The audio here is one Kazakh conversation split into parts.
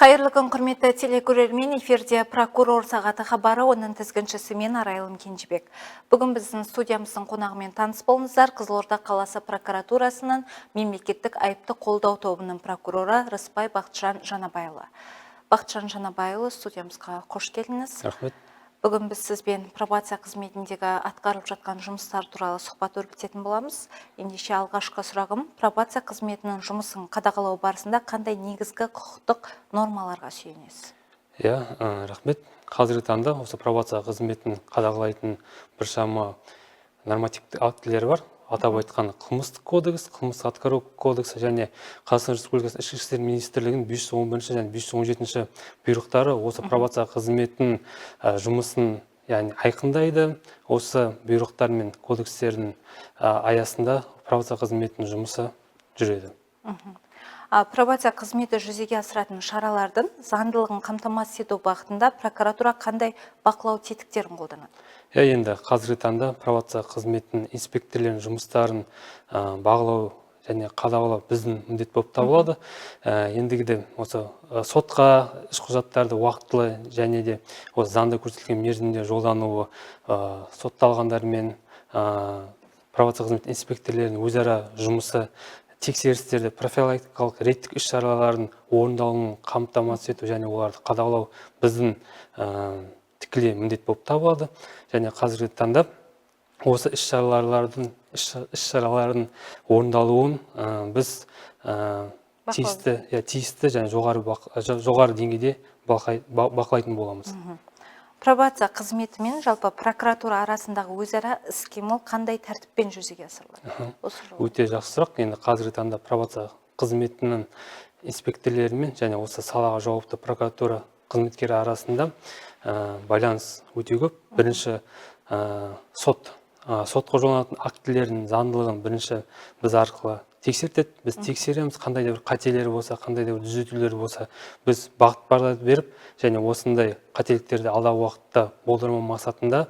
Қайырлы күн, құрметті телекөрермен, эфирде прокурор сағаты хабары, оның тізгіншісі мен Арайлым Кенжебек. Бүгін біздің студиямыздың қонағымен таныс болыңыздар. Қызылорда қаласы прокуратурасының мемлекеттік айыпты қолдау тобының прокуроры Рысбай Бақытжан Жанабайұлы. Бақытжан Жанабайұлы, студиямызға қош келдіңіз. Рахмет. Бүгін біз сізбен пробация қызметіндегі атқарылып жатқан жұмыстар туралы сұхбат өрбітетін боламыз. Ендеше алғашқы сұрағым, пробация қызметінің жұмысын қадағалау барысында қандай негізгі құқықтық нормаларға сүйенесіз? Рахмет. Қазіргі таңда осы пробация қызметін қадағалайтын біршама нормативті актілер бар. Атап айтқан қылмыстық кодекс, қылмыстық атқару кодексі және Қазақстан Республикасы Ішкі істер министрлігінің 511 және 517 бұйрықтары осы пробация қызметінің жұмысын айқындайды. Осы бұйрықтар мен кодекстердің аясында пробация қызметінің жұмысы жүреді. Пробация қызметі жүзеге асыратын шаралардың заңдылығын қамтамасыз ету бағытында прокуратура қандай бақылау тетіктерін қолданады? Енді қазіргі таңда пробация қызметінің инспекторлерінің жұмыстарын бағалау және қадағалау біздің міндет болып табылады. Ендігіде осы сотқа іс құжаттарды уақытылы және де осы заңда көрсетілген мерзімде жолдануы, сотталғандармен пробация қызметінің инспекторлерінің өзара жұмысы, тексерістерді, профилактикалық рейдтік іс-шаралардың орындалуын қамтамасыз ету және оларды қадағалау біздің тікелей міндет болып табылады. Және қазіргі таңда осы іс-шаралардың орындалуын біз тиісті және жоғары деңгейде бақылайтын боламыз. Пробация қызметі мен жалпы прокуратура арасындағы өзара іс-қимыл қандай тәртіппен жүзеге асырылады? Өте жақсы сұрақ. Енді қазіргі таңда пробация қызметінің инспекторлерімен және осы салаға жауапты прокуратура қызметкері арасында байланыс өте көп. Бірінші сотқа жолданатын актілердің заңдылығын бірінші біз арқылы тексертеді. Біз тексереміз, қандай да бір қателері болса, қандай да бір түзетулері болса, біз бағыт-бағдар беріп, және осындай қателіктерді алдағы уақытта болдырмау мақсатында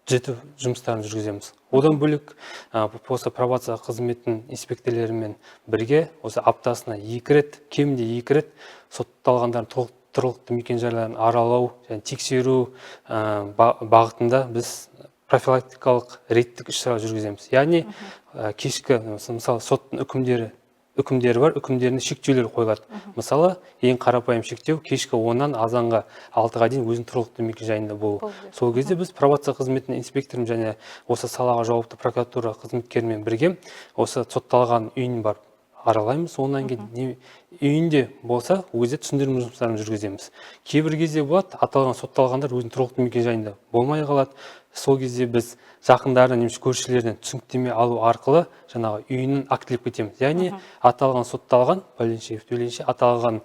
түзету жұмыстарын жүргіземіз. Одан бөлек осы пробация қызметінің инспекторлерімен бірге осы аптасына 2 рет, кемінде 2 рет сотталғандардың тұрғылықты мекен-жайларын аралау және тексеру бағытында біз профилактикалық рейдтік іс-шара жүргіземіз. Яғни кешкі, мысалы, соттың үкімдері бар, үкімдеріне шектеулер қойылады. Мысалы, ең қарапайым шектеу кешкі 10-нан азанға 6-ға дейін өзінің тұрғылықты мекен-жайында болу. Сол кезде біз пробация қызметінің инспекторым және осы салаға жауапты прокуратура қызметкерімен бірге осы сотталған үйін барып аралаймыз. Онан кейін үйінде болса, өзі түсіндірме жұмыстарын жүргіземіз. Кейбір кезде болады, аталған сотталғандар өзінің тұрғылықты мекен-жайында болмай қалады. Сол кезде біз жақындарынан немесе көршілерден түсініктеме алу арқылы жаңағы үйінің актілеп кетеміз. Яғни аталған сотталған, аталған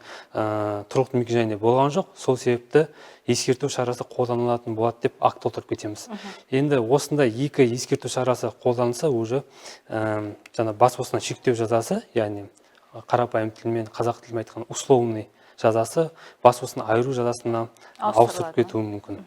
тұрғылықты мекен-жайында болған жоқ. Сол себепті ескерту шарасы қолданылатын болады деп акт толтырып кетеміз. Енді осындай екі ескерту шарасы қолданылса, уже бас бостандығынан шектеу жазасы, яғни қарапайым тілмен, қазақ тілімен айтқан условный жазасы бас бостандығынан айыру жазасына ауысып кетуі мүмкін.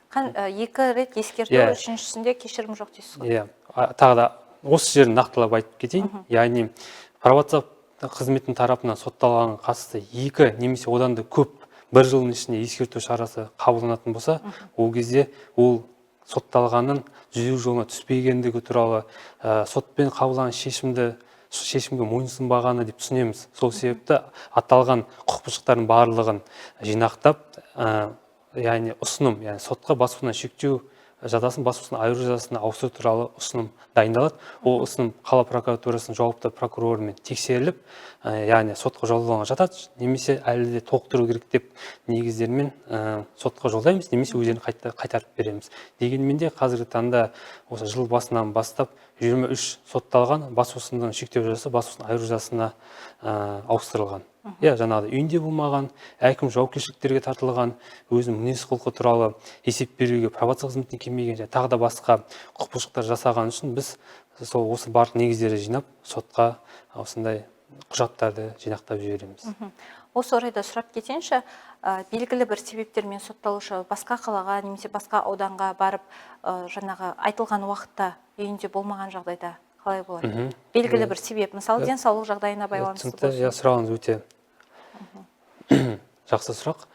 2 рет ескерту, үшіншісінде кешірім жоқ дейсіз ғой? Тағы да осы жерін нақтылап айтып кетейін. Яғни пробация қызметінің тарапынан сотталған қатысты 2 немесе одан да көп бір жылдың ішінде ескерту шарасы қабылданатын болса, ол кезде ол сотталғанның жүзеу жолына түспегендігі туралы сотпен қабылданған шешімге мойынсұнбағаны деп түсінеміз. Сол себепті аталған құқық бұзушылықтардың барлығын жинақтап, яғни ұсыным, сотқа бас бостандығынан шектеу жазасын бас бостандығынан айыру жазасына ауыстыру туралы ұсыным дайындалады. Ол ұсыным қала прокуратурасының жауапты прокурорымен тексеріліп, яғни сотқа жолдануға жатады, немесе әлі де толықтыру керек деп негіздермен сотқа жолдаймыз, немесе өздерін қайтарып береміз. Дегенмен де қазіргі таңда осы жыл басынан бастап 23 сотталған бас бостандығынан шектеу жазасы бас бостандығынан айыру жазасына ауыстырылған. Жаңағыдай үйінде болмаған, әкім жауапкершіліктерге тартылған, өзінің мінез-құлқы туралы есеп беруге пробация қызметіне келмеген, тағы да басқа құқық бұзушылықтар жасаған үшін біз осы барлық негіздерді жинап, сотқа осындай құжаттарды жинақтап жібереміз. Осы орайда сұрап кетейінші, белгілі бір себептермен сотталушы басқа қалаға немесе басқа ауданға барып, жаңағы айтылған уақытта үйінде болмаған жағдайда қалай болады? Белгілі бір себеп, мысалы денсаулық жағдайына байланысты болсын. Сұрағыңыз өте Жақсы сұрақ.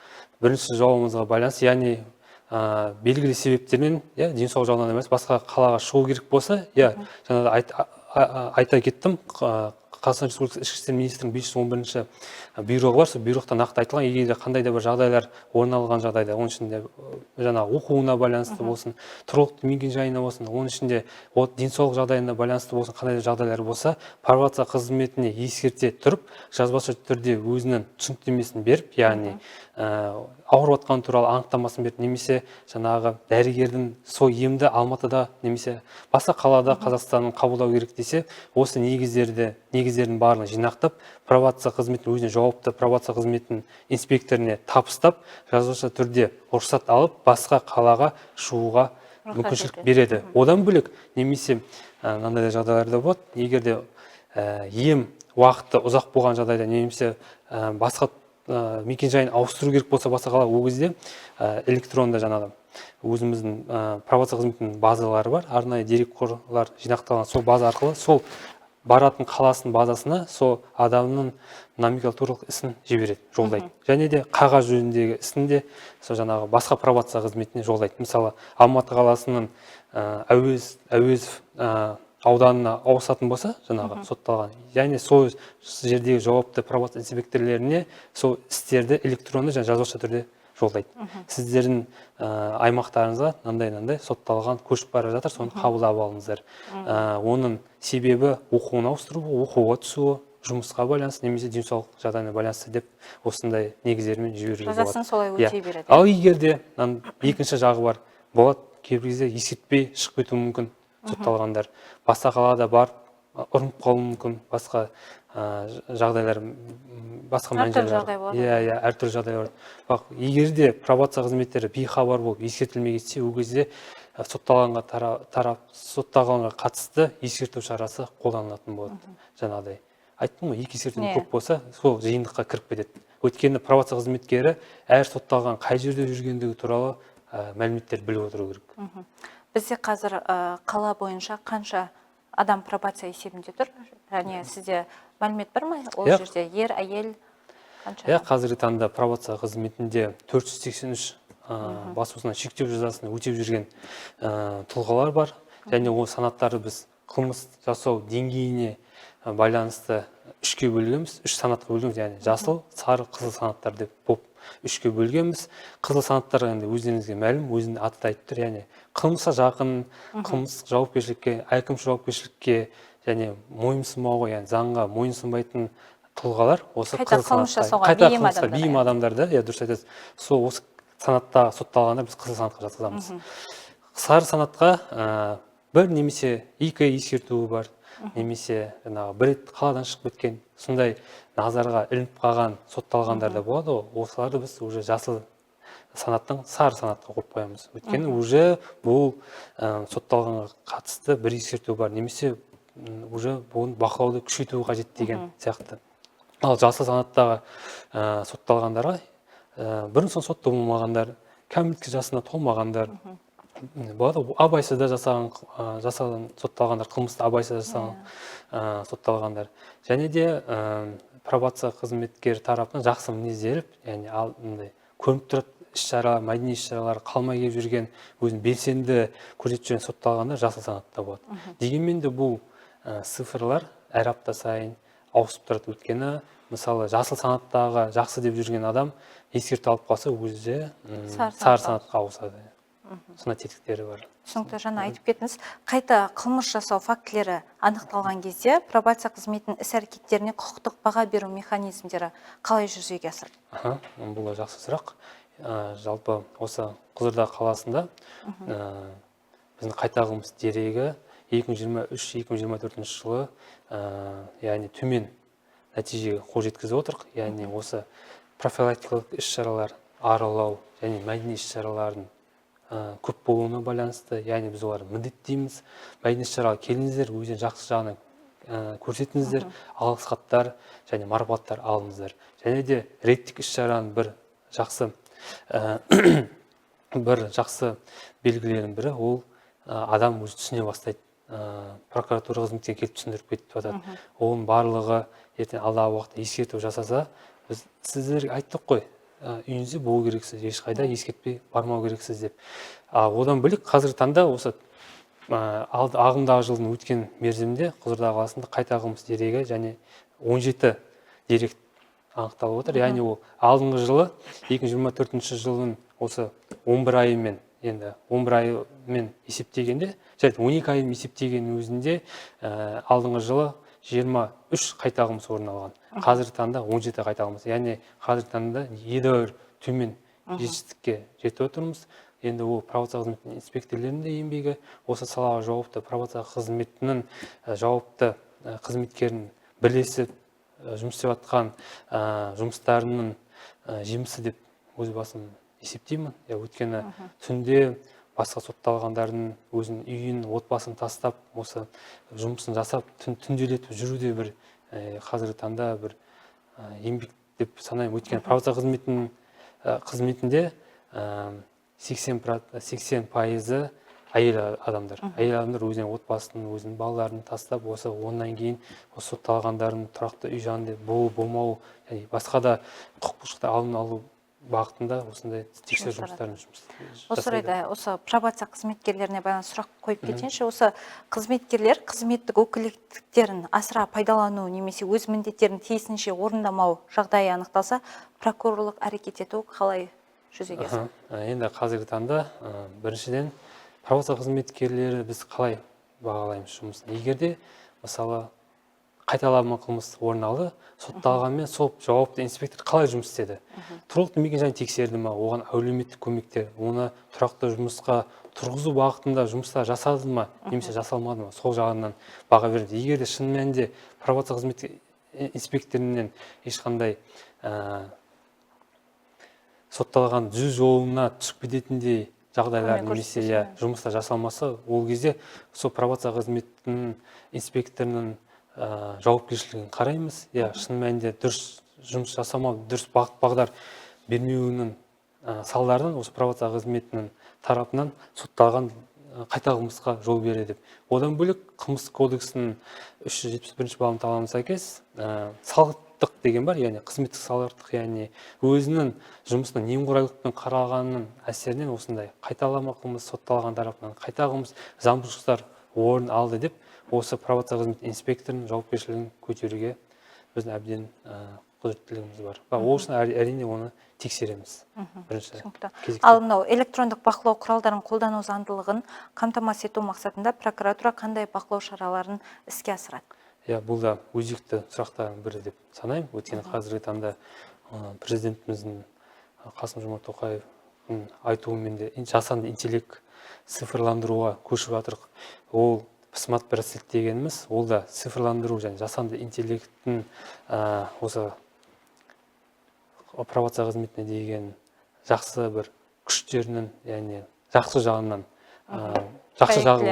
Бірінші жауабымызға байланысты, яғни белгілі себептермен, денсаулық жағынан емес, басқа қалаға шығу керек болса, жаңа айта кеттім, Қазақстан Республикасы ішкі істер министрінің 511-ші бұйрығы бар. Сол бұйрықта нақты айтылған, егер қандай да бір жағдайлар орын алған жағдайда, оның ішінде жаңағы оқуына байланысты болсын, тұрғылықты мекен-жайына болсын, оның ішінде денсаулық жағдайына байланысты болсын, қандай да жағдайлар болса, пробация қызметіне ескерте тұрып, жазбаша түрде өзінің түсініктемесін беріп, яғни ауырып жатқаны туралы анықтамасын беріп, немесе жаңағы дәрігердің сол емді Алматыда немесе басқа қалада Қазақстанның қабылдау керек десе, осы негіздердің барлығын жинақтап, пробация қызметінің өзіне жауапты пробация қызметінің инспекторіне табыстап, жазбаша түрде рұқсат алып, басқа қалаға шығуға мүмкіншілік береді. Одан бөлек, немесе мынандай жағдайларда болады, егер де ем уақыты ұзақ болған жағдайда, немесе басқа мекен-жайын ауыстыру керек болса, басқа қалаға, ол кезде электронда жаңағы өзіміздің пробация қызметінің базалары бар, арнайы дерекқорлар жинақталған, сол база арқылы сол баратын қаласының базасына сол адамның номенклатуралық ісін жібереді, жолдайды. Және де қағаз жөніндегі ісін де сол жаңағы басқа пробация қызметіне жолдайды. Мысалы, Алматы қаласының Әуезов ауданына ауысатын болса, жаңағы сотталған, және сол жердегі жауапты пробация инспекторлеріне сол істерді электронды және жазбаша түрде жолдайды. Сіздердің аймақтарыңызға мынандай сотталған көшіп бара жатыр, соны қабылдап алыңыздар. Оның себебі оқуын ауыстыру, оқуға түсуі, жұмысқа байланысты, немесе денсаулық жағдайына байланысты деп осындай негіздермен жіберуге болады. Жазасын солай өтей береді. Ал егер де екінші жағы бар, болады, кейбір кезде ескертпей шығып кетуі мүмкін сотталғандар. Басқа қалада барып ұрынып қалуы мүмкін, басқа жағдайлар, басқа әртүрлі жағдайлар. Егер де пробация қызметтері бейхабар болып ескертілмей кетсе, ол кезде сотталғанға қатысты ескерту шарасы қолданылатын болады. Жаңағыдай айттым ғой, екі ескерту көп болса, сол жиынтыққа кіріп кетеді. Өйткені пробация қызметкері әр сотталған қай жерде жүргендігі туралы мәліметтер біліп отыру керек. Бізде қазір қала бойынша қанша адам пробация есебінде тұр? Және сізде мәлімет бар ма? Ол жерде ер, әйел қанша? Қазіргі таңда пробация қызметінде 483 бас бостандығынан шектеу жазасын өтеп жүрген тұлғалар бар. Және ол санаттары біз қылмыс жасау деңгейіне байланысты үшке бөлгенбіз, үш санатқа бөлгенбіз, яғни жасыл, сары, қызыл санаттар деп үшке бөлгенбіз. Қызыл санаттар енді өздеріңізге мәлім, өзінің аты да айтып тұр, яғни қылмысқа жақын, қылмыс жауапкершілікке, әкімшілік жауапкершілікке және мойынсұнбауға, яғни заңға мойынсұнбайтын тұлғалар осы қызыл санатқа, бейім адамдарды, дұрыс айтасыз. Сол осы санатта сотталғандар біз қызыл санатқа жатқызамыз. Сары санатқа бір немесе екі ескертуі бар, немесе бір рет қаладан шығып кеткен, сондай назарға ілініп қалған сотталғандар да болады. Осыларды біз уже жасыл санаттың сары санатқа қойып қоямыз. Өйткені уже бұл сотталғанға қатысты бір ескерту бар, немесе уже бұны бақылауды күшейту қажет деген сияқты. Ал жасыл санаттағы сотталғандарға бұрын соң сотты болмағандар, кәмелетке жасына толмағандар болады, абайсызда жасаған сотталғандар, қылмысты абайсызда жасаған сотталғандар. Және де пробация қызметкері тарапынан жақсы мінезделіп, яғни көрініп тұрады іс-шара, мәдени іс-шаралар қалмай келіп жүрген, өзін белсенді көрсетіп жүрген сотталғандар жасыл санатта болады. Дегенмен де бұл цифрлар әр апта сайын ауысып тұрады. Өйткені мысалы жасыл санаттағы жақсы деп жүрген адам ескерту алып қалса, өзі сары санатқа ауысады. Сондай тетіктері бар. Түсінікті, жаңа айтып кеттіңіз, қайта қылмыс жасау фактілері анықталған кезде пробация қызметінің іс-әрекеттеріне құқықтық баға беру механизмдері қалай жүзеге асады? Бұл жақсы сұрақ. Жалпы осы Қызылорда қаласында біздің қайта қылмыс дерегі 2023-2024 жылы яғни төмен нәтижеге қол жеткізіп отырық. Яғни осы профилактикалық іс-шаралар, аралау және мәдени іс-шаралардың көп болуына байланысты, яғни біз оларды міндеттейміз. Мәдени іс-шараға келіңіздер, өздерің жақсы жағынан көрсетіңіздер, алғыс хаттар және марапаттар алыңыздар. Және де рейдтік іс-шараның бір жақсы белгілерінің бірі, ол адам өзі түсіне бастайды. Прокуратура қызметке келіп түсіндіріп кетіп жатады. Оның барлығы ертең алдағы уақытта ескерту жасаса, біз сіздерге айттық қой, үйіңізде болу керексіз, ешқайда ескертпей бармау керексіз деп. Одан бөлек қазіргі таңда осы ағымдағы жылдың өткен мерзімде Қызылорда қаласында қайта қылмыс дерегі және 17 дерек анықталып отыр. Яғни ол алдыңғы жылы 2024 жылдың осы 11 айымен, енді 11 айымен есептегенде, және 12 айын есептеген өзінде алдыңғы жылы 23 қайта қылмыс орын алған. Қазіргі таңда 17 қайта қылмыс. Яғни қазіргі таңда едәуір төмен жетістікке жетіп отырмыз. Енді ол пробация қызметінің инспекторлерінің де еңбегі, осы салаға жауапты пробация қызметінің жауапты қызметкерін бірлесіп жұмыс істеп жатқан жұмыстарының жемісі деп өз басым есептеймін. Өйткені түнде басқа сотталғандардың өзінің үйін, отбасын тастап, осы жұмысын жасап, түнделетіп жүруде бір қазіргі таңда бір еңбек деп санаймын. Өйткені пробация қызметінде 80% әйел адамдар. Әйел адамдар өзінің отбасын, өзінің балаларын тастап, осы оннан кейін сотталғандардың тұрақты үй жанында болмау, басқа да құқық бұзушылықтар алдын алу бағытында осындай тексеру жұмыстарын жасайды. Осы орайда осы пробация қызметкерлеріне байланысты сұрақ қойып кетейінші. Осы қызметкерлер қызметтік өкілеттіктерін асыра пайдалану немесе өз міндеттерін тиісінше орындамау жағдайы анықталса, прокурорлық әрекет ету қалай жүзеге асады? Енді қазіргі таңда біріншіден пробация қызметкерлері біз қалай бағалаймыз жұмысын? Егерде мысалы қайталама қылмыс орын алды, сотталғанмен сол жауапты инспектор қалай жұмыс істеді? Тұрғылықты мекен-жайын тексерді ме? Оған әлеуметтік көмектер, оны тұрақты жұмысқа тұрғызу бағытында жұмыстар жасады ма, немесе жасалмады ма? Сол жағынан баға береді. Егерде шын мәнінде пробация қызмет инспекторынан ешқандай сотталған жүз жолына түсіп кететіндей жағдайлар немесе жұмыста жасалмаса, ол кезде сол пробация қызметінің инспекторының жауапкершілігін қараймыз. Шын мәнінде дұрыс жұмыс жасамау, дұрыс бағыт-бағдар бермеуінің салдарынан осы пробация қызметінің тарапынан сотталған қайта қылмысқа жол береді деп. Одан бөлек қылмыстық кодексінің 371 бабының талабына сәйкес салғырттық деген бар, яғни қызметтік салғырттық, яғни өзінің жұмысының немқұрайлылықпен қаралғанының әсерінен осындай қайталама қылмыс, сотталған тарапынан қайта қылмыс, заң бұзушылықтар орын алды деп, осы пробация қызмет инспекторының жауапкершілігін көтеруге біздің әбден құзыреттілігіміз бар. Ол үшін әрине оны тексереміз. Ал мынау электрондық бақылау құралдарын қолдану заңдылығын қамтамасыз ету мақсатында прокуратура қандай бақылау шараларын іске асырады? Бұл да өзекті сұрақтардың бірі деп санаймын. Өйткені қазіргі таңда президентіміздің Қасым-Жомарт Тоқаевтың айтуымен де жасанды интеллект цифрландыруға көшіп жатырық. Ол смарт браслет дегеніміз, ол да цифрландыру және жасанды интеллекттің осы пробация қызметіне деген жақсы бір күштерінің, яғни жақсы жағынан жақсы жағы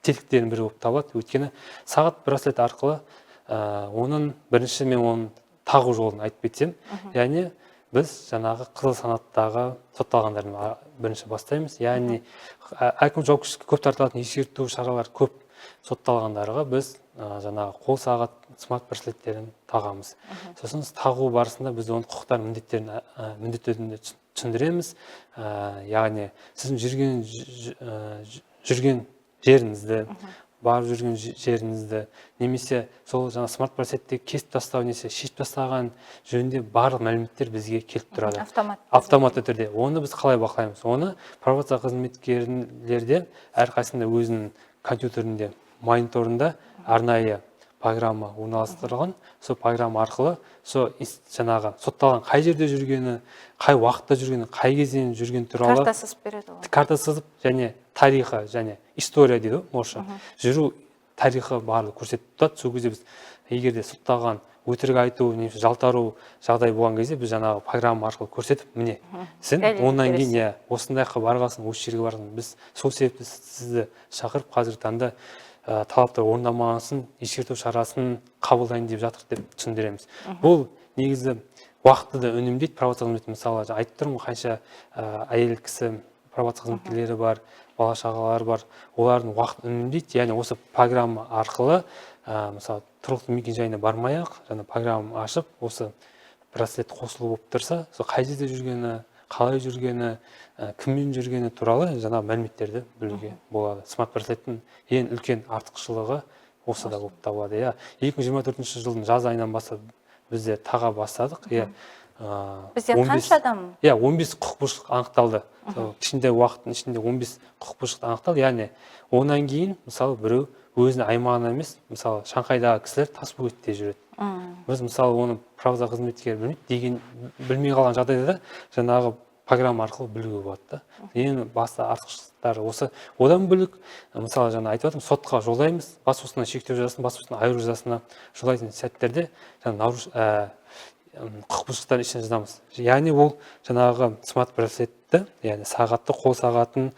тетіктерінің бірі болып табылады. Өйткені сағат браслет арқылы оның бірінші мен оның тағу жолын айтып кетсем, яғни біз жаңағы қызыл санаттағы сотталғандардың бірінші бастаймыз. Яғни әкім жауапкершілікке көп тартылатын ескерту шаралар көп сотталғандарға біз жаңағы қол сағат смарт браслеттерін тағамыз. Сосын тағу барысында біз оның құқықтар міндеттерін түсіндіреміз. Яғни сіздің жүрген жеріңізді, барып жүрген жеріңізді, немесе сол жаңа смарт браслетті кесіп тастау, немесе шешіп тастаған жөнінде барлық мәліметтер бізге келіп тұрады. Автоматты түрде. Оны біз қалай бақылаймыз? Оны пробация қызметкерлерде әрқайсында өзінің компьютерінде, мониторында арнайы программа орналастырылған. Сол программа арқылы сол жаңағы сотталған қай жерде жүргені, қай уақытта жүргені, қай кезден жүрген туралы карта сызып береді. Карта сызып және тарихы және история дейді, орысша. Жүру тарихы барлығы көрсетіп тұрады. Сол кезде біз егерде сотталған өтірік айту, немесе жалтару жағдай болған кезде біз жаңағы программа арқылы көрсетіп, міне, сен оннан кейін осындайға барғансың, осы жерге барғансың. Біз сол себепті сізді шақырып қазіргі таңда талаптар орындамағансын, ескерту шарасын қабылдайын деп жатыр деп түсіндіреміз. Бұл негізі уақытты да үнемдейді. Пробация қызметі мысалы айтып тұрмын, қанша әйел кісі пробация қызметкерлері бар, бала шағалары бар, олардың уақытын үнемдейді. Яғни осы программа арқылы мысалы тұрғылықты мекен-жайына бармай-ақ жаңа программа ашып, осы браслет қосылып болып тұрса, сол қай жерде жүргені, қалай жүргені, кіммен жүргені туралы жаңа мәліметтерді білуге болады. Смарт браслеттің ең үлкен артықшылығы осы да болып табылады. 2024 жылдың жаз айынан бастап бізде таға бастадық. Бізде қанша адам? 15 құқық бұзушылық анықталды. Кішкентай уақыттың ішінде 15 құқық бұзушылық анықталды. Яғни онан кейін мысалы біреу өзінің аймағына емес, мысалы Шанхайдағы кісілер Тасбөгетте жүреді. Біз мысалы оны правда қызметкері білмей қалған жағдайда жаңағы программа арқылы білуге болады. Ең басты артықшылықтары осы. Одан бөлек, мысалы жаңа айтып жатырмын, сотқа жолдаймыз, бас бостандығынан шектеу жазасына, бас бостандығынан айыру жазасына жолдайтын сәттерде құқық бұзушылықтардың ішіне жазамыз. Яғни ол жаңағы смарт браслетті, яғни сағатты, қол сағатын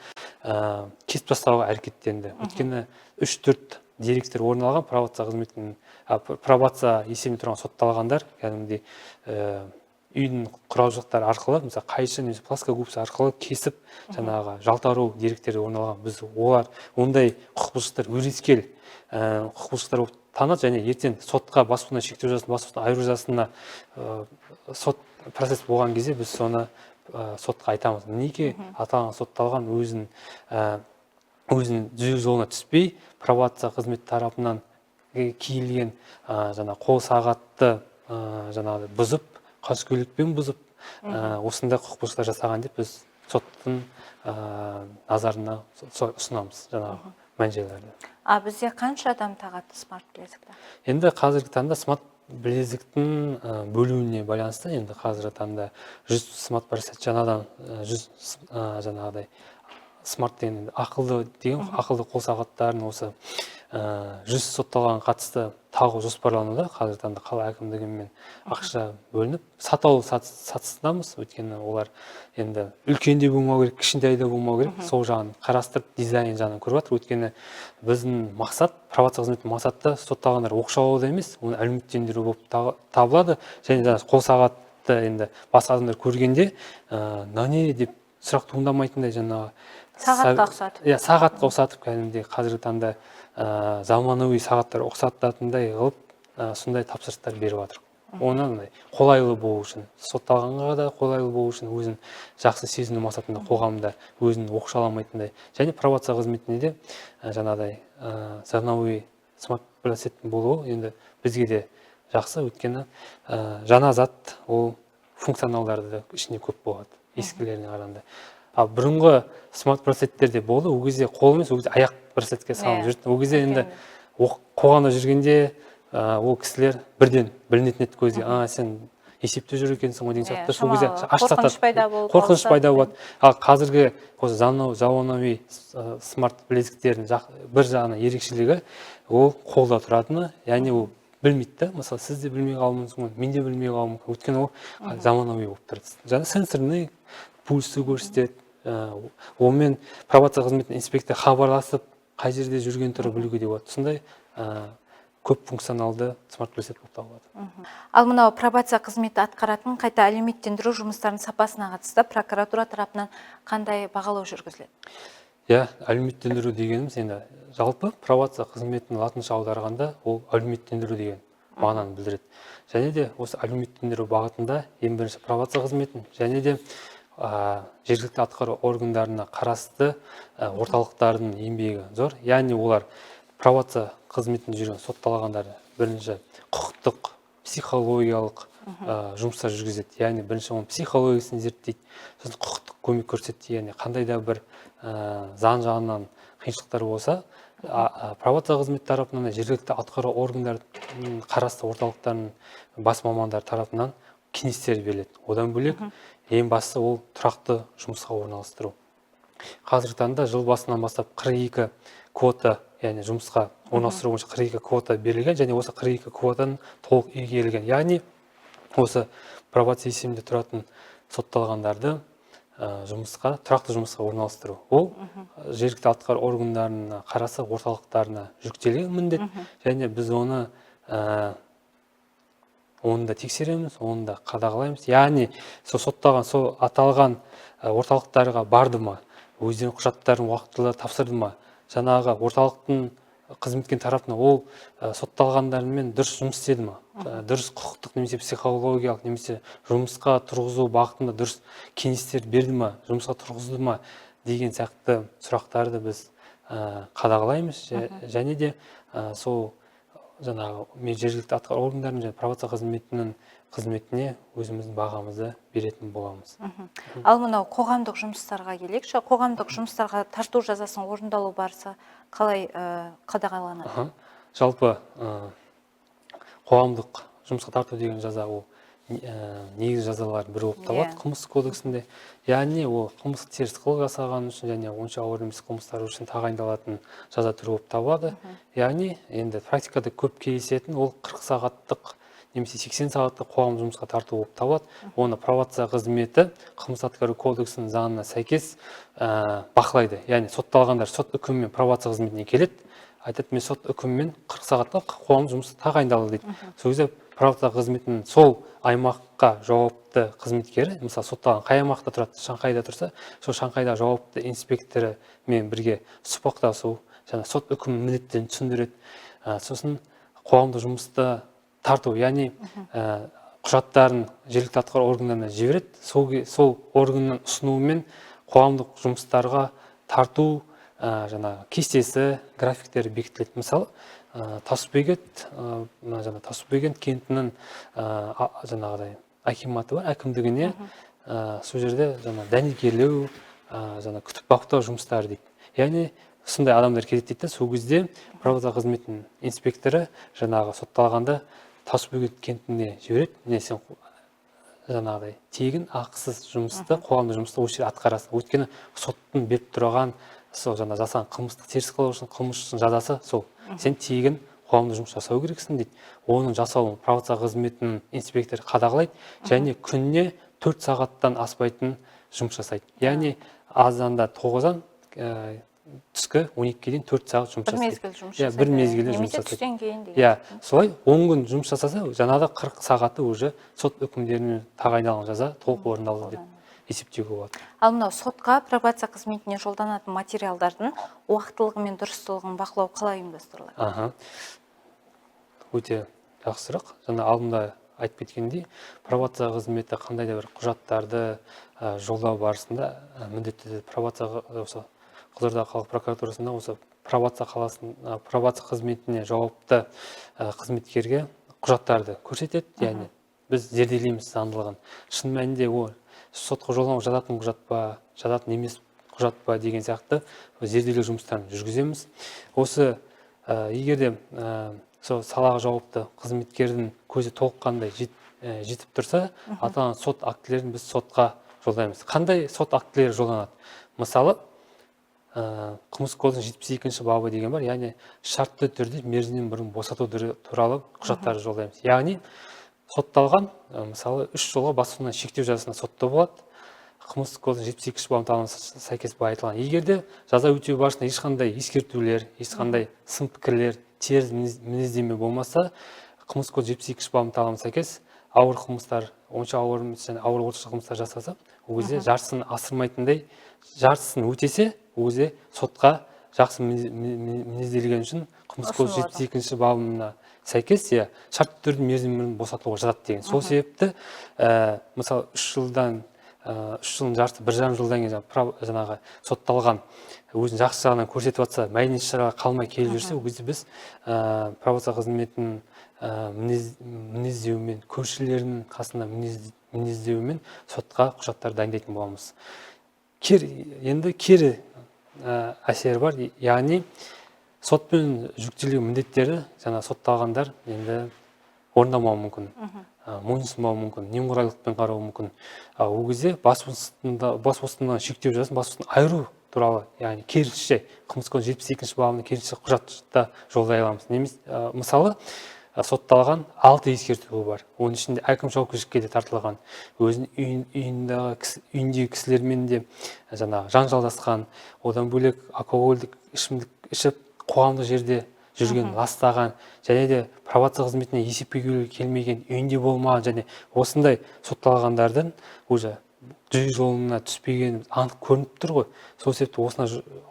кесіп тастауға әрекеттенді. Өйткені 3-4 деректер орын алған пробация қызметінің пробация есебінде тұрған сотталғандар, кәдімгідей үйдің құрал-жабдықтары арқылы, мысалы қайшы немесе плоскогубцы арқылы кесіп жаңағы жалтару деректері орын алған. Біз олар ондай құқық бұзушылықтар өрескел құқық бұзушылықтар болып танады, және ертең сотқа бас бостандығынан шектеу жазасына, бас бостандығынан айыру жазасына сот процесс болған кезде біз соны сотқа айтамыз. Неге аталған сотталған өзінің түзеу жолына түспей, пробация қызметі тарапынан киілген жаңа қол сағатты жаңағы бұзып, қаскөйлікпен бұзып, осындай құқық бұзушылықтар жасаған деп біз соттың назарына ұсынамыз жаңағы мән-жайларды. Бізде қанша адам тағады смарт білезікті? Енді қазіргі таңда смарт білезіктің бөлуіне байланысты, енді қазіргі таңда 100 смарт браслет жаңадан 100 жаңағыдай смарт деген ақылды қол сағаттарын осы 100 сотталған қатысты тағу жоспарлануда. Қазіргі таңда қала әкімдігімен ақша бөлініп, сатау сатысындамыз. Өйткені олар енді үлкен де болмау керек, кішкентай де болмау керек. Сол жағын қарастырып, дизайн жағын көріп жатыр. Өйткені біздің мақсат, пробация қызметінің мақсаты сотталғандар оқшаулауда емес, оны әлеуметтендіру болып табылады. Және қол сағатты енді басқа адамдар көргенде, не деп сұрақ туындамайтындай жаңағы сағатқа ұқсатып. Сағатқа ұқсатып, кәдімгідей қазіргі таңда заманауи сағаттар ұқсататындай қылып, сондай тапсырыстар беріп жатыр. Оны қолайлы болу үшін, сотталғанға да қолайлы болу үшін, өзін жақсы сезіну мақсатында қоғамда өзін оқшаламайтындай. Және пробация қызметінде де жаңағыдай заманауи смарт браслеттің болуы енді бізге де жақсы. Өйткені жаңа зат, ол функционалдарды ішінде көп болады, ескілеріне қарағанда. Бұрынғы смарт браслеттерде болды, ол кезде қол емес, ол кезде аяқ браслетке салынып жүрді. Ол кезде енді қоғамда жүргенде ол кісілер бірден білінетін еді көзге, сен есепте жүр екенсің ғой деген сияқты. Сол кезде қорқыныш пайда болады. Ал қазіргі осы заманауи смарт білезіктердің бір жағынан ерекшелігі ол қолда тұратыны, яғни ол білмейді. Мысалы, сіз де білмей қалуы мүмкін, мен де білмей қалуым мүмкін. Өйткені ол заманауи болып тұрады. Жаңа сенсорный пульсті көрсетеді. Онымен пробация қызметінің инспектор хабарласып, қай жерде жүрген түрі білуге де болады. Сондай көп функционалды смарт браслет болып табылады. Ал мынау пробация қызметі атқаратын қайта әлеуметтендіру жұмыстарының сапасына қатысты прокуратура тарапынан қандай бағалау жүргізіледі? Әлеуметтендіру дегеніміз енді жалпы пробация қызметінің латынша аударғанда ол әлеуметтендіру деген мағынаны білдіреді. Және де осы әлеуметтендіру бағытында ең бірінші пробация қызметін және де жергілікті атқару органдарына қарасты орталықтардың еңбегі зор. Яғни олар пробация қызметінде жүрген сотталғандар бірінші құқықтық, психологиялық жұмыстар жүргізеді. Яғни бірінші оның психологиясын зерттейді, сосын құқықтық көмек көрсетеді. Яғни қандай да бір заң жағынан қиыншылықтар болса, пробация қызметі тарапынан жергілікті атқару органдарының қарасты орталықтардың бас мамандар тарапынан кеңестер беріледі. Одан бөлек ең бастысы ол тұрақты жұмысқа орналастыру. Қазіргі таңда жыл басынан бастап 42 квота, яғни жұмысқа орналастыру бойынша 42 квота берілген, және осы 42 квотаның толық игерілген. Яғни осы пробация есебінде тұратын сотталғандарды тұрақты жұмысқа орналастыру. Ол жергілікті атқару органдарына қарасы орталықтарына жүктелген міндет, және біз оны да тексереміз, оны да қадағалаймыз. Яғни сотталған, аталған орталықтарға барды ма, өздерінің құжаттарын уақытылы тапсырды ма, жаңағы орталықтың қызметкер тарапынан ол сотталғандармен дұрыс жұмыс істеді ма, дұрыс құқықтық немесе психологиялық немесе жұмысқа тұрғызу бағытында дұрыс кеңестер берді ма, жұмысқа тұрғызды ма деген сияқты сұрақтарды біз қадағалаймыз. Және де сол жаңағы мен жергілікті атқару органдарының және пробация қызметінің қызметіне өзіміздің бағамызды беретін боламыз. Ал мынау қоғамдық жұмыстарға келейікші. Қоғамдық жұмыстарға тарту жазасын орындалу барысы қалай қадағаланады? Жалпы қоғамдық жұмысқа тарту деген жаза ол негізгі жазалар бірі болып табылады қылмыстық кодексінде. Яғни ол қылмыстық теріс қылық жасаған үшін және онша ауыр емес қылмыстар үшін тағайындалатын жаза түрі болып табылады. Яғни енді практикада көп кездесетін ол 40 сағаттық немесе 80 сағаттық қоғамдық жұмысқа тарту болып табылады. Оны пробация қызметі қылмыстық атқару кодексінің заңына сәйкес бақылайды. Яғни сотталғандар сот үкімімен пробация қызметіне келеді, айтады, мен сот үкімімен 40 сағаттық қоғамдық жұмыс тағайындалды дейді. Сол кезде пробация қызметінің сол аймаққа жауапты қызметкері, мысалы сотталған қай аймақта тұрады, Шанхайда тұрса, сол Шанхайда жауапты инспекторымен бірге сұхбаттасу, және сот үкімінің міндеттерін түсіндіреді. Сосын қоғамдық жұмысты тарту, яғни құжаттарын жергілікті атқару органдарына жібереді. Сол органның ұсынуымен қоғамдық жұмыстарға тарту жаңағы кестесі, графиктері бекітіледі. Мысалы, Тасбөгет кентінің жаңағыдай акиматы бар, әкімдігіне сол жерде дәнекерлеу, күтіп баптау жұмыстары дейді. Яғни сондай адамдар келеді дейді. Сол кезде пробация қызметінің инспекторы жаңағы сотталғанды Тасбөгет кентіне жібереді. Міне сен жаңағыдай тегін ақысыз жұмысты, қоғамдық жұмысты осы жерде атқарасың. Өйткені соттың беріп тұрған сол жасаған қылмыстық теріс қылық үшін қылмыстың жазасы сол. Сен тегін қоғамдық жұмыс жасау керексің дейді. Оның жасауын пробация қызметінің инспекторы қадағалайды және күніне 4 сағаттан аспайтын жұмыс жасайды. Яғни азанда 9-дан түскі 12-ге дейін 4 сағат жұмыс жасайды. Бір мезгілде жұмыс жасайды. Немесе түстен кейін деген. Солай 10 күн жұмыс жасаса, жаңағы 40 сағаты уже сот үкімдерімен тағайындалған жаза толық орындалды деп есептеуге болады. Ал мынау сотқа пробация қызметіне жолданатын материалдардың уақытылығы мен дұрыстылығын бақылау қалай ұйымдастырылады? Өте жақсы сұрақ. Жаңа алдында айтып кеткендей, пробация қызметі қандай да бір құжаттарды жолдау барысында міндетті пробация Қызылорда қалалық прокуратурасында осы пробация қызметіне жауапты қызметкерге құжаттарды көрсетеді. Яғни біз зерделейміз заңдылығын. Шын мәнінде ол сотқа жолдауға жататын құжат па, жататын емес құжат па деген сияқты зерделеу жұмыстарын жүргіземіз. Осы егерде сол салаға жауапты қызметкердің көзі толыққандай жетіп тұрса, аталған сот актілерін біз сотқа жолдаймыз. Қандай сот актілері жолданады? Мысалы, қылмыстық кодекстің 72-ші бабы деген бар, яғни шартты түрде мерзімнен бұрын босату туралы құжаттарды жолдаймыз. Яғни сотталған, мысалы, 3 жылға бас бостандығынан шектеу жазасына соттау болады. Қылмыстық кодекстің 72-ші бабының талабына сәйкес айтылған. Егерде жаза өтеу барысында ешқандай ескертулер, ешқандай сын пікірлер, теріс мінездеме болмаса, қылмыстық кодекстің 72-ші бабының талабына сәйкес ауыр қылмыстар, онша ауыр емес және ауыр орташа қылмыстар жасаса, ол кезде жартысын асырмайтындай, жартысын өтесе, ол кезде сотқа жақсы мінезделген үшін қылмыстық кодекстің 72-ші бабына сәйкес шартты түрде мерзіммен босатылуға жатады деген. Сол себепті мысалы 3 жылдың жарты 1,5 жылдан кейін жаңағы сотталған өзін жақсы жағынан көрсетіп жатса, мәдени шараға қалмай келіп жүрсе, ол кезде біз пробация қызметінің мінездеуімен, көршілерінің қасында мінездеуімен сотқа құжаттар дайындайтын боламыз. Енді кері әсері бар, яғни сотпен жүктелген міндеттері жаңа сотталғандар енді орындамауы мүмкін, мойынсұнбауы мүмкін, немқұрайлықпен қарауы мүмкін. Ол кезде бас бостандығынан шектеу жазасын бас бостандығынан айыру туралы, яғни керісінше қылмыстық кодекстің 72-ші бабына керісінше құжатта жолдай аламыз. Мысалы, сотталған 6 ескертуі бар. Оның ішінде әкім жауапкершілікке де тартылған. Өзінің үйіндегі кісілермен де жанжалдасқан, одан бөлек алкогольдік ішімдік ішіп, қоғамдық жерде жүрген, ластаған, және де пробация қызметіне есепке келмеген, үйінде болмаған, және осындай сотталғандардың уже жүз жолына түспегеніміз анық көрініп тұр ғой. Сол себепті осына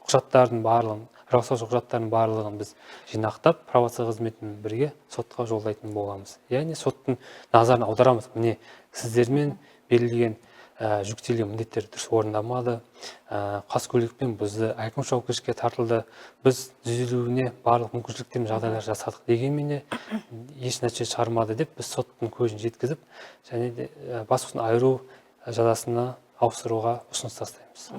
құжаттардың барлығын, растаушы құжаттардың барлығын біз жинақтап, пробация қызметімен бірге сотқа жолдайтын боламыз. Яғни соттың назарын аударамыз. Міне сіздермен берілген жүктелген міндеттер дұрыс орындамады, қаскөйлікпен бізді әкімшілік жауапкершілікке тартылды, біз түзелуіне барлық мүмкіншіліктер мен жағдайлар жасадық дегенмен еш нәтиже шығармады деп біз соттың көзін жеткізіп, және де бас бостандығынан айыру жазасына ауыстыруға ұсыныс тастаймыз.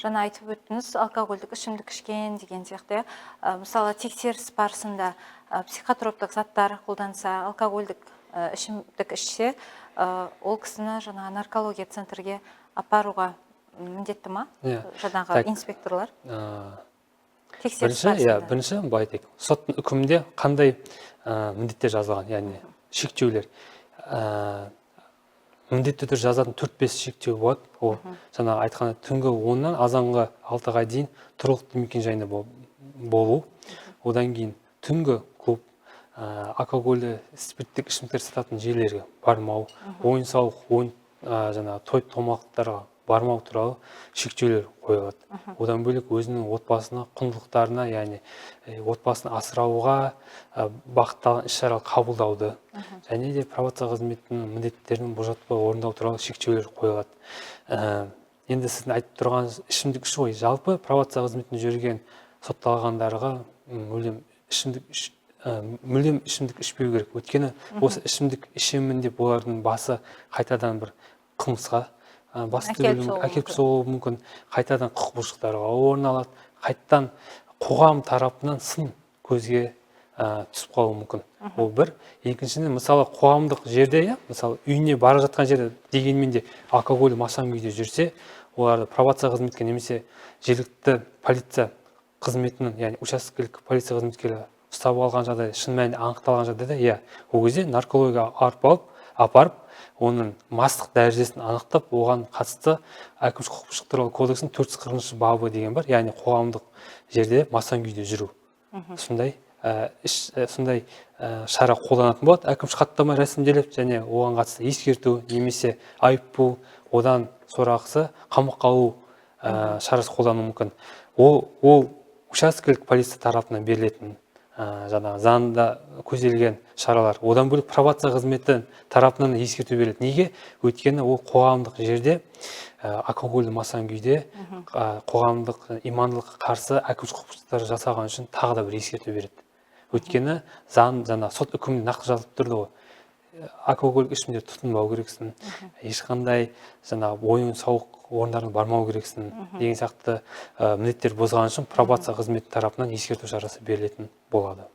Жаңа айтып өттіңіз, алкогольдік ішімдік ішкен деген сияқты. Мысалы, тексеріс барысында психотроптық заттар қолданса, алкогольдік ішімдік ішсе, ол кісіні жаңа наркология центрге апаруға міндетті ма? Жаңағы инспекторлар? Тексеріс барысында. Бірінші былай айтайық. Соттың үкімінде қандай міндеттер жазылған, яғни шектеулер. Міндетті түрде жазатын 4-5 шектеу болады. Ол жаңа айтқанда түнгі 10-нан азанғы 6-ға дейін тұрғылықты мекенжайында болу. Одан кейін түнгі клуб, алкогольді спирттік ішімдіктер сататын жерлерге бармау, ойын-сауық, жаңа той томалақтарға бармау туралы шектеулер қойылады. Одан бөлек өзінің отбасына, құндылықтарына, яғни отбасын асырауға бағытталған іс-шара қабылдауды, және де пробация қызметінің міндеттерін бұлжытпай орындау туралы шектеулер қойылады. Енді сіздің айтып тұрғаныңыз ішімдік ішу ғой. Жалпы пробация қызметінде жүрген сотталғандарға мүлдем ішімдік ішпеу керек. Өйткені осы ішімдік ішемін деп олардың басы қайтадан бір қылмысқа әкеліп соғуы мүмкін, қайтадан құқық бұзушылықтарға орын алады, қайтадан қоғам тарапынан сын көзге түсіп қалуы мүмкін. Ол бір. Екіншіден, мысалы қоғамдық жерде, мысалы үйіне бара жатқан жерде дегенмен де алкоголь масаң күйде жүрсе, оларды пробация қызметке немесе жергілікті полиция қызметінің, яғни учаскелік полиция қызметкерлері ұстап алған жағдайда, шын мәнінде анықталған жағдайда, ол кезде наркологияға апарып, оның мастық дәрежесін анықтап, оған қатысты әкімшілік құқық бұзушылық туралы кодекстің 440 бабы деген бар, яғни қоғамдық жерде масаң күйде жүру. Сондай шара қолданатын болады. Әкімшілік хаттама рәсімделіп, және оған қатысты ескерту немесе айыппұл, одан сорақысы қамаққа алу шарасы қолдану мүмкін. Ол учаскелік полиция тарапынан берілетін жаңағы заңда көзделген шаралар. Одан бөлек пробация қызметі тарапынан ескерту береді. Неге? Өйткені ол қоғамдық жерде алкогольді масаң күйде қоғамдық имандылыққа қарсы әкімшілік құқық бұзушылықтар жасаған үшін тағы да бір ескерту береді. Өйткені заң сот үкімінде нақты жазылып тұрды ғой. Алкогольдік ішімдер тұтынбау керексің, ешқандай ойын-сауық орындарына бармау керексің деген сияқты міндеттер бұзған үшін пробация қызметі тарапынан ескерту шарасы берілетін болады,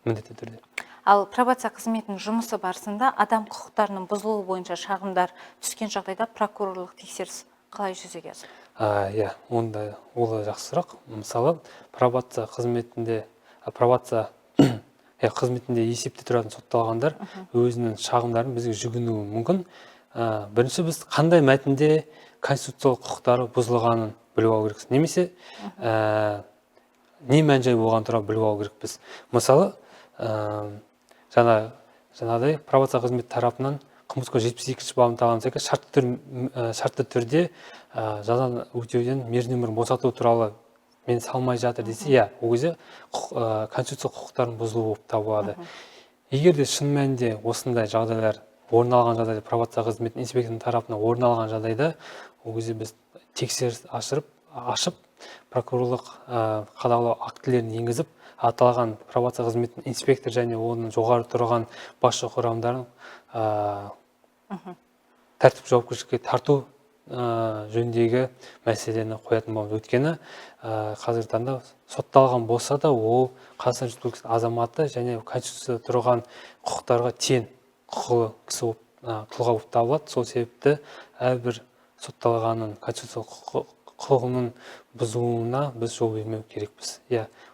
міндетті түрде. Ал пробация қызметінің жұмысы барысында адам құқықтарының бұзылуы бойынша шағымдар түскен жағдайда прокурорлық тексеріс қалай жүзеге асады? Онда ол жақсы сұрақ. Мысалы, пробация қызметінде есепте тұратын сотталғандар өзінің шағымдарын бізге жүгінуі мүмкін. Бірінші, біз қандай мәтінде конституциялық құқықтары бұзылғанын біліп алу керекпіз. Немесе не мән-жай болған туралы біліп алу керекпіз. Мысалы, жаңағыдай пробация қызметі тарапынан қылмыс кодексінің 72-ші бабының талабына сәйкес шартты түрде жазаны өтеуден мерзімінен бұрын босату туралы мен салмай жатыр десе, ол кезде конституциялық құқықтардың бұзылуы болып табылады. Егер де шын мәнінде осындай жағдайлар орын алған жағдайда, пробация қызметінің инспекторының тарапынан орын алған жағдайда, ол кезде біз тексеріс ашып, прокурорлық қадағалау актілерін енгізіп, аталған пробация қызметінің инспектор және оның жоғары тұрған басшы құрамдарын тәртіп жауапкершілікке тарту жөніндегі мәселені қоятын боламыз. Өйткені қазіргі таңда сотталған болса да, ол Қазақстан Республикасының азаматы және конституцияда тұрған құқықтарға тең құқылы кісі тұлға болып табылады. Сол себепті әрбір сотталғанның конституциялық құқығының бұзуына біз жол бермеу керекпіз.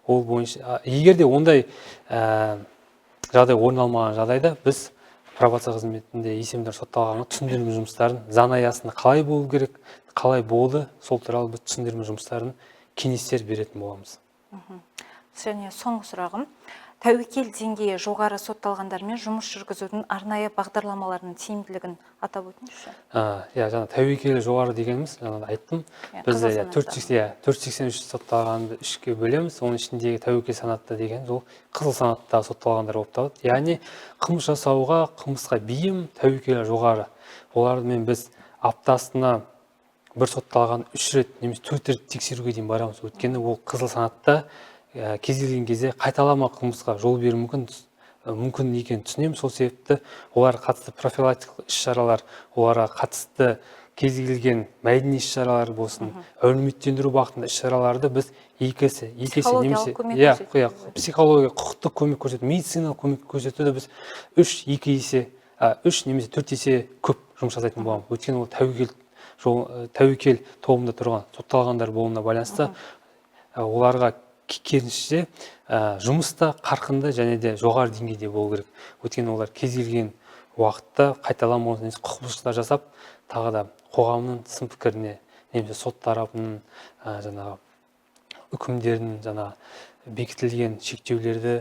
Ол бойынша, егер де ондай жағдай орын алмаған жағдайда, біз пробация қызметінде есемдер сотталғанға түсіндірме жұмыстарын, заң аясында қалай болу керек, қалай болды, сол туралы біз түсіндірме жұмыстарын кеңестер беретін боламыз. Және соңғы сұрағым, Тәуекел деңгейі жоғары сотталғандармен жұмыс жүргізудің арнайы бағдарламаларының тиімділігін атап өтіңізші. Жаңа тәуекелі жоғары дегеніміз, жаңа айттым, біз 483 сотталғанды үшке бөлеміз. Оның ішіндегі тәуекел санатты деген ол қызыл санаттағы сотталғандар болып табылады. Яғни қылмыс жасауға, қылмысқа бейім, тәуекелі жоғары. Олармен біз аптасына бір сотталған 3 рет немесе 4 рет тексеруге дейін барамыз. Өйткені ол қызыл санатта кез келген кезде қайталама қылмысқа жол беру мүмкін екенін түсінемін. Сол себепті оларға қатысты профилактикалық іс-шаралар, оларға қатысты кез келген мәдени іс-шаралар болсын, әлеуметтендіру бағытында іс-шараларды біз екі есе немесе психология, құқықтық көмек көрсету, медициналық көмек көрсетуді біз 3 немесе 4 есе көп жұмыс жасайтын боламыз. Өйткені ол тәуекел тобында тұрған сотталғандар болуына байланысты оларға керісінше жұмыста қарқынды және де жоғары деңгейде болу керек. Өйткені олар кез келген уақытта қайталамауын немесе құқық бұзушылықтар жасап, тағы да қоғамның сын пікіріне немесе сот тарапының жаңағы үкімдерінің жаңағы бекітілген шектеулерді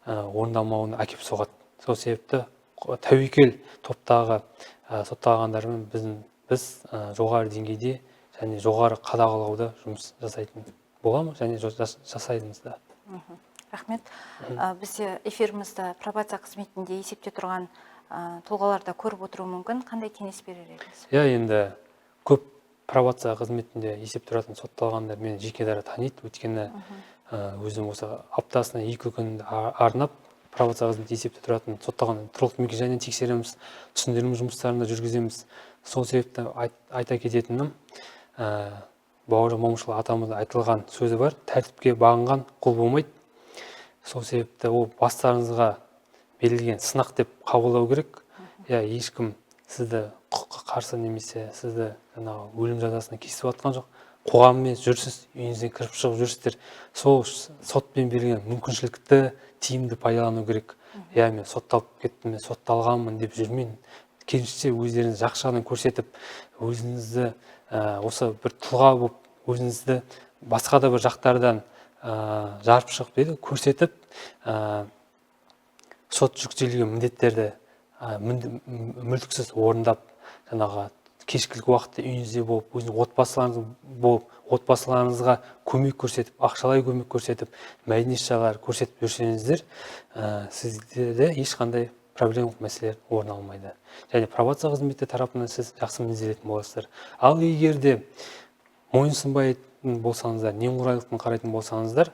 орындамауына әкеп соғады. Сол себепті тәуекел топтағы сотталғандармен біз жоғары деңгейде және жоғары қадағалауда жұмыс жасайтын боламыз және жасаймыз да. Рахмет. Бізде эфирімізді пробация қызметінде есепте тұрған тұлғаларда көріп отыру мүмкін. Қандай кеңес берер едіңіз? Енді көп пробация қызметінде есеп тұратын сотталғандар мені жеке дара таниды. Өйткені өзім осы аптасына 2 күн арнап пробация қызметінде есепте тұратын сотталған тұрғылықты мекенжайын тексереміз, түсіндірме жұмыстарында жүргіземіз. Сол себепті айта кететінім, Бауыржан Момышұлы атамыздың айтылған сөзі бар: тәртіпке бағынған құл болмайды. Сол себепті ол бастарыңызға берілген сынақ деп қабылдау керек. Ешкім сізді құқыққа қарсы немесе сізді өлім жазасына кесіп жатқан жоқ. Қоғаммен жүрсіз, үйіңізден кіріп шығып жүрсіздер. Сол сотпен берілген мүмкіншілікті тиімді пайдалану керек. Мен сотталып кеттім, сотталғанмын деп жүрмейін. Керісінше өздеріңіз жақсы жағынан көрсетіп, өзіңізді осы бір тұлға болып, өзіңізді басқа да бір жақтардан жарып шығып көрсетіп, сот жүктелген міндеттерді мүлтіксіз орындап, жаңағы кешкілік уақытта үйіңізде болып, өзіңіз отбасыларыңызға көмек көрсетіп, ақшалай көмек көрсетіп, мәдени іс-шаралар көрсетіп жүрсеңіздер, сіздерде ешқандай проблемалық мәселелер орын алмайды. Және пробация қызметі тарапынан сіз жақсы мінезделетін боласыздар. Ал егер де мойынсұнбайтын болсаңыздар, немқұрайлылықпен қарайтын болсаңыздар,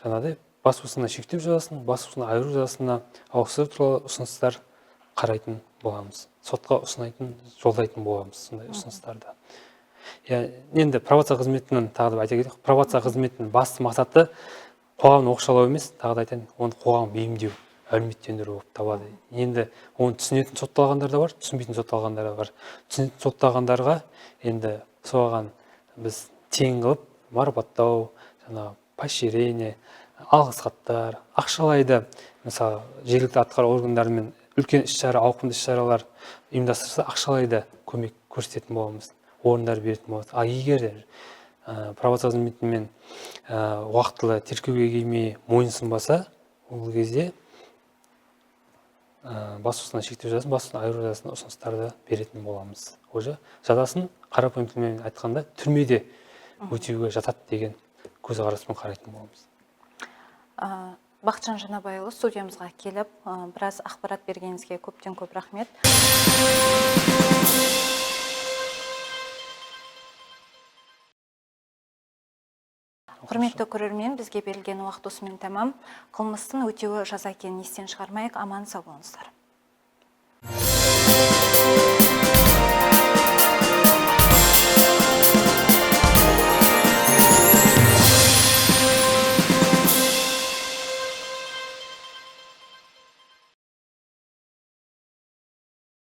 жаңағыдай бас бостандығынан шектеу жазасын, бас бостандығынан айыру жазасына ауыстыру туралы ұсыныстар қарайтын боламыз. Сотқа ұсынайтын, жолдайтын боламыз сондай ұсыныстарды. Енді пробация қызметінің, тағы да айта кетейік, пробация қызметінің басты мақсаты қоғамды оқшаулау емес, тағы да айтайын, оны қоғам бейімдеу, әлеуметтендіру болып табылады. Енді оны түсінетін сотталғандар да бар, түсінбейтін сотталғандар да бар. Түсінетін сотталғандарға енді соған біз тең қылып марапаттау, поощрение, алғыс хаттар, ақшалайды, мысалы жергілікті атқару органдарымен үлкен іс-шара, ауқымды іс-шаралар ұйымдастырса, ақшалайды көмек көрсететін боламыз, орындар беретін боламыз. Ал егер пробация қызметімен уақытылы тергеуге келмей мойынсұнбаса, ол кезде бас бостандығынан шектеу жазасын, бас бостандығынан айыру жазасын ұсыныстарды беретін боламыз. Уже жазасын қарапайым тілмен айтқанда түрмеде өтеуге жатады деген көзқараспен қарайтын боламыз. Бақытжан Жанабайұлы студиямызға келіп, біраз ақпарат бергеніңізге көптен көп рахмет. Құрметті көрермен, бізге берілген уақыт осымен тәмам. Қылмыстың өтеуі жаза екенін естен шығармайық. Аман сау болыңыздар.